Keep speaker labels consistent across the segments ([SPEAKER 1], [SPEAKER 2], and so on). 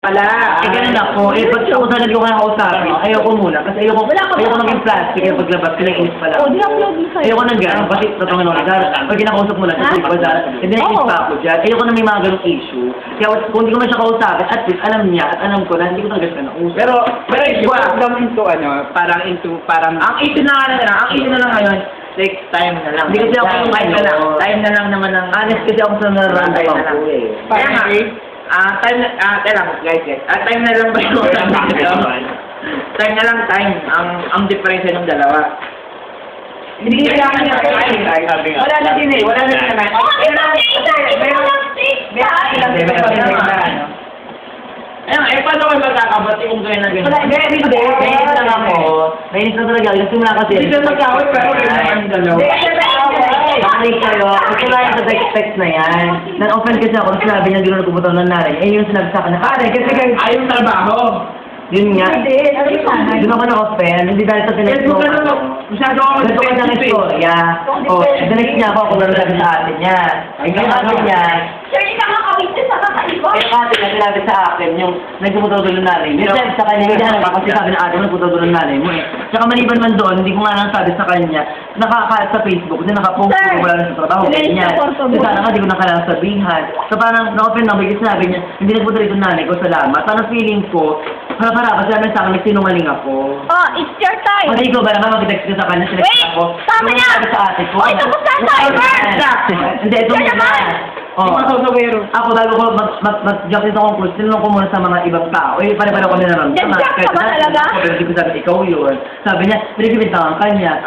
[SPEAKER 1] Pala.
[SPEAKER 2] Ganun ako. Pag ako talaga ko kaya kausapin, ayoko muna. Kasi ayoko maging plastic yung paglabas. Pinag-inis pala.
[SPEAKER 3] Oh, di ako lagi sa'yo.
[SPEAKER 2] Ayoko nang gano'n. Kasi tatawin ako na pag kinakausap mo lang, kasi bazar, hindi na-inis pa ako dyan. Ayoko na may mga ganong issue. Kaya kung hindi ko man siya kausapin, at least alam niya at alam ko na hindi ko talaga siya nausap.
[SPEAKER 1] Pero iba parang ang issue na lang ngayon, like time na lang.
[SPEAKER 2] Hindi kasi ako
[SPEAKER 1] time na lang naman ang
[SPEAKER 2] honest kasi ako sa nararamdaman ko eh.
[SPEAKER 1] Kaya nga, time na lang ba yung ang diferensya ng dalawa. Hindi kailangan niya wala na din eh, wala na din naman. Ayun, paano kayo magkakabati kung gano'n na gano'n?
[SPEAKER 2] Hindi. Nainis lang ako. Nainis lang talaga. Gusto mo na kasi.
[SPEAKER 1] Hindi ka magkawit, pero kayo naman yung dalawa.
[SPEAKER 2] Makinig kayo. Gusto na yung sa text na yan. Nan-open kasi ako. Sinabi niya, gano'n nagpupunta ng nanay. Eh, yung sinabi sa akin na, kasi kayo.
[SPEAKER 1] Ayong trabaho.
[SPEAKER 2] Yun nga. Doon ako na-open. Hindi dahil sa tinext mo.
[SPEAKER 1] Masyado ako
[SPEAKER 2] Ganito ka ng istorya. O, tinext niya ako kung naman sabi sa atin niya. Ay, yung atin niya.
[SPEAKER 3] Sir, hindi ka makawitness sa kakaiba.
[SPEAKER 2] Yung atin na sinabi sa akin, yung nagpupunta doon ng nanay. Yung sabi sa kanya, hindi na kasi sabi na atin, nagpupunta doon ng nanay mo eh. Tsaka maliban man doon, hindi ko nga lang sabi sa kanya, nakakaat sa Facebook, kasi nakapost ko wala na sa trabaho. Ganyan. So sana nga, di ko na kailangan sabihan. So parang na-open lang, kasi sinabi niya, hindi nagpunta rito nanay ko, salamat. Parang feeling ko, para kasi namin sa akin, sinungaling ako.
[SPEAKER 3] Oh, it's your time.
[SPEAKER 2] Kasi ikaw ba naman mag-text ko sa kanya, select ako.
[SPEAKER 3] Tama na!
[SPEAKER 2] Sabi sa ate ko.
[SPEAKER 3] Oy, tapos na timer!
[SPEAKER 2] Hindi, ito muna. Oh. Ako, bago ko mag-jump dito kong cruise, tinanong ko muna sa mga ibang tao. Eh, pare-pare ko ninaramdaman.
[SPEAKER 3] Nag-jump ka ba talaga?
[SPEAKER 2] Pero hindi ko sabi, ikaw yun. Sabi niya, pinagibintangan ka niya.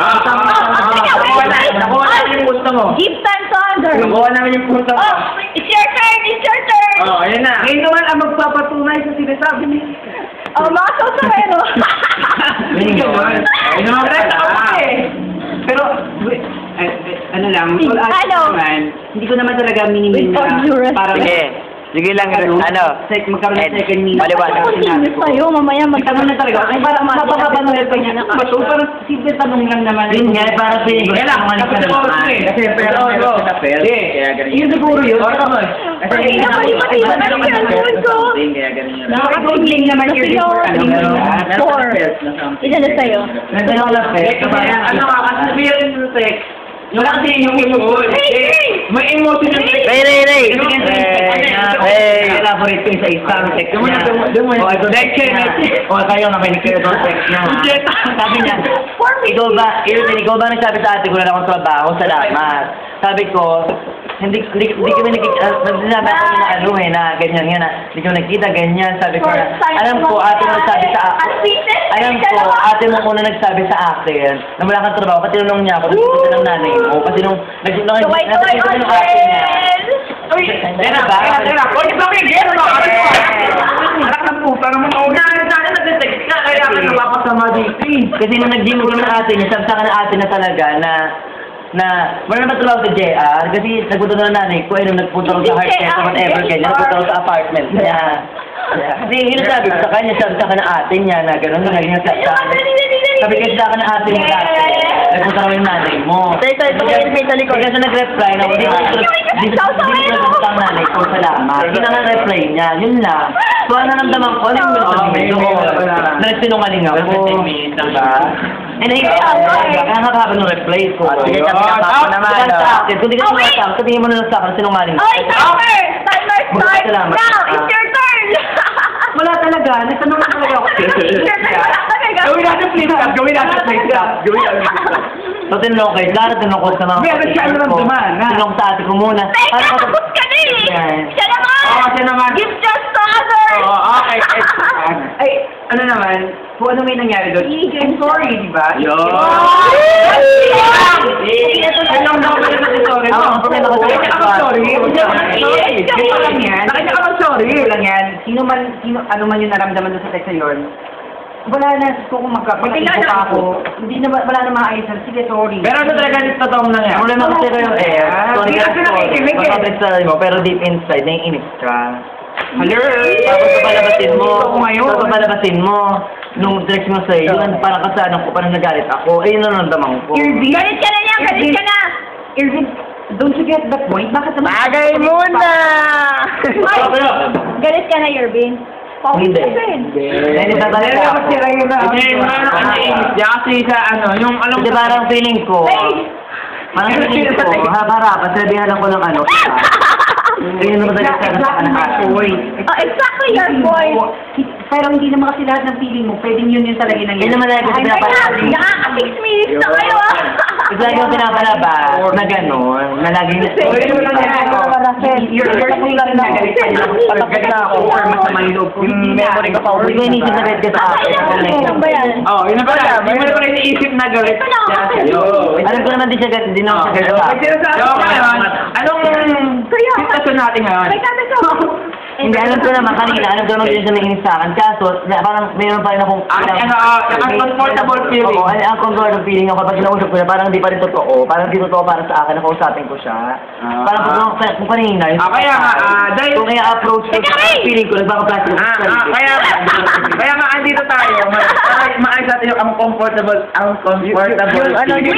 [SPEAKER 1] Nakuha namin yung punto mo.
[SPEAKER 3] Give time to answer.
[SPEAKER 1] Nakuha namin yung punto mo.
[SPEAKER 3] Oh, it's your turn! It's your turn!
[SPEAKER 1] Oh, ayan na. Ngayon naman ang magpapatunay sa sinasabi niya.
[SPEAKER 3] Oh, mga saucerero.
[SPEAKER 2] Hindi naman.
[SPEAKER 1] Ayun naman. Pero, ano lang, hindi ko naman talaga minimin na para
[SPEAKER 4] Sige lang,
[SPEAKER 1] magkaroon ng second meaning.
[SPEAKER 4] Maliwanag.
[SPEAKER 3] Ako continue sa'yo, mamaya
[SPEAKER 1] Magtanong na talaga. Ay, parang mapapapanood pa niya na. Bato, parang simple tanong lang naman.
[SPEAKER 2] Yun nga, para sa inyo.
[SPEAKER 1] Kasi pero yun siguro yun.
[SPEAKER 3] Ay, napalimutin mo na yung cellphone ko.
[SPEAKER 1] Nakakagling naman yun.
[SPEAKER 3] Four. Isa na sa'yo.
[SPEAKER 2] Nandun lang,
[SPEAKER 1] Ano ka, kasi sabihin yung sex. Wala kasi yung emotion. May emotion yung sex.
[SPEAKER 4] Ray!
[SPEAKER 2] Elaborate ko isa-isa ang text niya. O, ito text niya. O, kayo na may nagkaroon ng text niya. Sabi niya, ikaw ba nagsabi sa ate ko na akong trabaho? Salamat. Sabi ko, hindi kami nakikita, sinabi ako na ano eh, na ganyan nga na, hindi ko nakita, ganyan, sabi ko na, alam ko, ate mo nagsabi sa akin, ate mo una nagsabi sa akin, na wala kang trabaho, kasi tinanong niya ako, nagsabi ng nanay mo, kasi nung, nagsabi ng ate niya,
[SPEAKER 1] Uy, tera, oy, bakit gero ba? Anak ng puta naman ako. Sa akin nag-text ka, kaya ako napapasama dito.
[SPEAKER 2] kasi nung nag-gym ko ng ate niya, sabi sa akin ng ate na talaga, na wala naman trabaho sa JR kasi nagpunta na nanay ko nung nagpunta ko sa heart care whatever ganyan, nagpunta ko sa apartment niya. Kasi yun sabi ko sa kanya, sabi sa akin ng ate niya na gano'n na ganyan sa akin. Sabi kasi sa akin ng ate mo dati, nagpunta kami yung nanay mo. Kasi nag-reply na hindi ko nagpunta ang nanay ko, salamat. Yun ang reply niya, yun lang. So ano naramdaman ko, ano yung sabihin ko? Nagsinungaling ako. Eh, kaya nakakabang ng reply ko.
[SPEAKER 4] Sige, sabi naman.
[SPEAKER 2] Kung di ka naman sa akin, sabihin mo na lang sa akin, sinungaling ko.
[SPEAKER 3] Oy, timer! Timer start now! It's your turn!
[SPEAKER 1] Wala talaga, nagtanong na talaga ako. Gawin natin flip up.
[SPEAKER 2] So, tinanong kay Clara, tinanong ko sa mga
[SPEAKER 1] Meron siya naramdaman, ha?
[SPEAKER 2] Tinanong sa ate ko muna.
[SPEAKER 3] Teka, tapos ka na eh! Siya naman!
[SPEAKER 1] Oo, siya naman.
[SPEAKER 3] Give just to others!
[SPEAKER 1] Okay. Ay, ano naman, kung ano may nangyari doon, I'm sorry, di ba? Anong daw pala sa sorry mo? Bakit ka mag-sorry? Bakit ka mag-sorry? Lang yan. Ano man yung naramdaman doon sa text na yun? Wala na, kung magkakalipo pa ako, wala na maayos. Sige, sorry. Pero ano talaga dito totoong nangyari?
[SPEAKER 2] Wala naman kasi kayo sorry ka sorry mo, pero deep inside, naiinis ka.
[SPEAKER 1] Hello?
[SPEAKER 2] Tapos papalabasin mo, nung text mo sa'yo, yun, parang kasanan ko, parang nagalit ako, ayun na naramdaman ko.
[SPEAKER 3] Galit ka na niya! Galit ka na!
[SPEAKER 1] Irvin, don't you get that point? Bakit naman?
[SPEAKER 4] Bagay muna!
[SPEAKER 3] Galit ka na, Irvin.
[SPEAKER 2] Hindi. Hindi ba talaga ako?
[SPEAKER 4] Hindi, meron ka naiinit niya kasi sa ano, yung alam
[SPEAKER 2] Kasi parang feeling ko, harap-harapan, sabihan ako ng ano. Ganyan naman talaga sa anak.
[SPEAKER 3] Oh, exactly your point.
[SPEAKER 1] Pero hindi naman kasi lahat ng feeling mo, pwedeng yun talaga yung
[SPEAKER 2] Hindi naman talaga kasi pinapalabas.
[SPEAKER 3] Nakaka-6 minutes na kayo ah.
[SPEAKER 2] Kasi lagi ako pinapalabas na gano'n, na laging...
[SPEAKER 1] You're saying na galit ka na. Patapag na ako or masamang loob ko.
[SPEAKER 2] Yung memory ko pa, hindi ko inisip na galit ka sa akin.
[SPEAKER 3] Ano ba yan?
[SPEAKER 4] Oh, yun na pala. Hindi mo na pala iniisip na galit.
[SPEAKER 3] Ito na ako.
[SPEAKER 2] Alam ko naman di siya galit, hindi na ako siya galit sa
[SPEAKER 4] May
[SPEAKER 2] akin.
[SPEAKER 4] sinasabi ko ngayon, anong sitwasyon natin ngayon?
[SPEAKER 3] May kami ko.
[SPEAKER 2] Hindi, alam ko naman kanina, alam ko naman din siya naiinis sa akin. Kaso, parang mayroon pa rin akong...
[SPEAKER 4] Ang uncomfortable feeling.
[SPEAKER 2] Oo, ang uncomfortable feeling ako kapag kinausap ko siya, parang hindi pa rin totoo. Parang hindi totoo para sa akin, nakausapin ko siya. Parang kung kanina,
[SPEAKER 4] Kaya nga, dahil...
[SPEAKER 2] kung kaya approach ko, feeling ko, nagpapaplastic ko.
[SPEAKER 4] Kaya nga, andito tayo. Para maayos natin yung uncomfortable
[SPEAKER 3] Yung ano, yung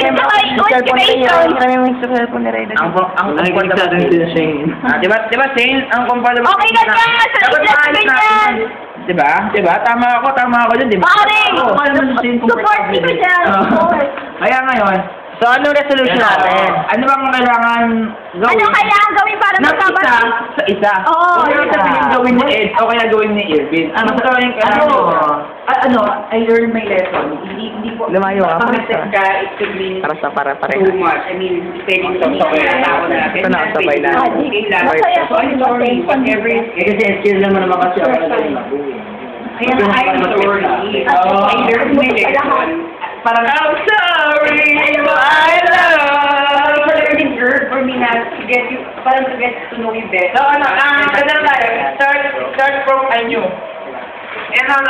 [SPEAKER 4] Diba, Shane? Ang comfortable.
[SPEAKER 3] Okay na ka!
[SPEAKER 4] Dapat maayos natin. Diba? Tama ako dyan, diba?
[SPEAKER 3] Pare! Support me ko dyan.
[SPEAKER 4] Kaya ngayon,
[SPEAKER 2] So, anong resolution natin?
[SPEAKER 4] ano bang kailangan gawin?
[SPEAKER 3] Ano kailangan gawin para
[SPEAKER 4] Ng isa
[SPEAKER 3] magkabati?
[SPEAKER 4] sa isa.
[SPEAKER 3] Oo,
[SPEAKER 4] O kaya
[SPEAKER 3] isa.
[SPEAKER 4] sabihin gawin ni Ed, o kaya gawin ni Irvin. Ano sa kaya yung kailangan?
[SPEAKER 1] I learned my lesson. Hindi po.
[SPEAKER 2] Lumayo ako.
[SPEAKER 1] Pag-message ka, it could mean
[SPEAKER 2] Para
[SPEAKER 1] too much. I mean, pwedeng sabay na tao natin.
[SPEAKER 2] Ito na, sabay na.
[SPEAKER 1] Okay lang.
[SPEAKER 3] Masaya
[SPEAKER 1] So, I'm sorry. Whatever it is.
[SPEAKER 2] Kasi skill naman naman kasi ako.
[SPEAKER 1] Kaya nga, I'm sorry. I learned my lesson. Parang, I'm sorry, my love. It's a learning curve for me na to get you, parang to get to know you better.
[SPEAKER 4] So, ganun tayo. Start from anew. Yan ang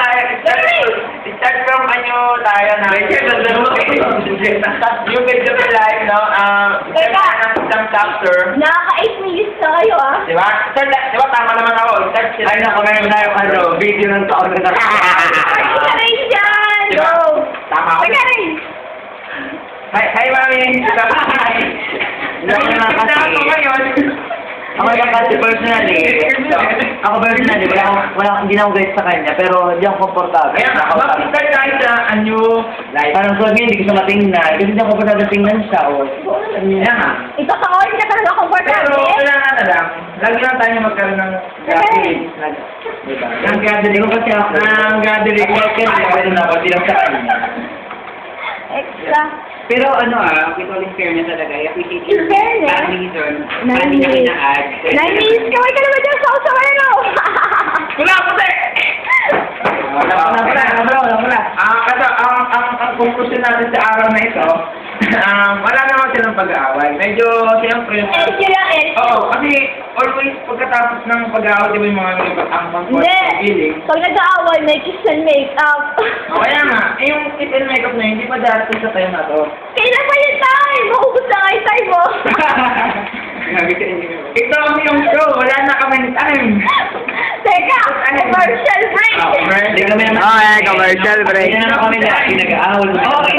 [SPEAKER 4] start from anew tayo na. Yung medyo na live, no? Start ng isang chapter.
[SPEAKER 3] Nakaka-8 minutes na kayo ah.
[SPEAKER 4] Diba? Diba tama naman ako. Start sila. Ay, naku, meron tayo video ng taon na
[SPEAKER 3] Isa rin dyan!
[SPEAKER 4] Diba?
[SPEAKER 3] Go!
[SPEAKER 4] Tama ako.
[SPEAKER 3] Teka rin!
[SPEAKER 4] Hi, mami. Hi.
[SPEAKER 2] Hindi ako naman kasi.
[SPEAKER 4] Ako ngayon.
[SPEAKER 2] Ako lang kasi personally, hindi na ako galit sa kanya, pero hindi ako komportable.
[SPEAKER 4] Kaya nga, mag-start tayo sa anew life.
[SPEAKER 2] Parang so, hindi ko siya matingnan, kasi hindi ako komportable tingnan siya.
[SPEAKER 4] Kaya nga.
[SPEAKER 3] Ito sa oras ka talaga
[SPEAKER 4] Pero,
[SPEAKER 3] komportable.
[SPEAKER 4] kailangan na lang. Lagi lang tayo magkaroon ng gathering. Diba? Ng gathering.
[SPEAKER 2] Kasi ako,
[SPEAKER 4] Ng gathering.
[SPEAKER 2] meron ako, hindi lang sa kanya.
[SPEAKER 3] Extra.
[SPEAKER 1] Pero with all in fairness talaga, I appreciate
[SPEAKER 3] In fairness?
[SPEAKER 1] that reason.
[SPEAKER 3] 9
[SPEAKER 1] Hindi na
[SPEAKER 3] minutes.
[SPEAKER 1] kina-add.
[SPEAKER 3] 9 minutes kaway ka naman dyan sa usawero!
[SPEAKER 4] Wala ko tayo!
[SPEAKER 2] Wala.
[SPEAKER 4] Kasi ang conclusion natin sa araw na ito, wala naman silang pag-aaway. Medyo, siyempre,
[SPEAKER 3] Edge lang, edge.
[SPEAKER 4] oo, kasi always pagkatapos ng pag-aaway, di ba yung mga ang feeling.
[SPEAKER 3] Hindi! Pag nag-aaway, may kiss and make up.
[SPEAKER 4] Kaya nga, yung kiss and makeup na yun, hindi pa darating sa time na to.
[SPEAKER 3] Kailan pa yung time? Maubos na nga yung time mo.
[SPEAKER 4] Ito ang yung show, wala na kaming time.
[SPEAKER 3] Teka, commercial break.
[SPEAKER 2] Hindi kami naman.
[SPEAKER 4] Okay, commercial break.
[SPEAKER 2] Hindi na kami nag-aawal.
[SPEAKER 3] Okay.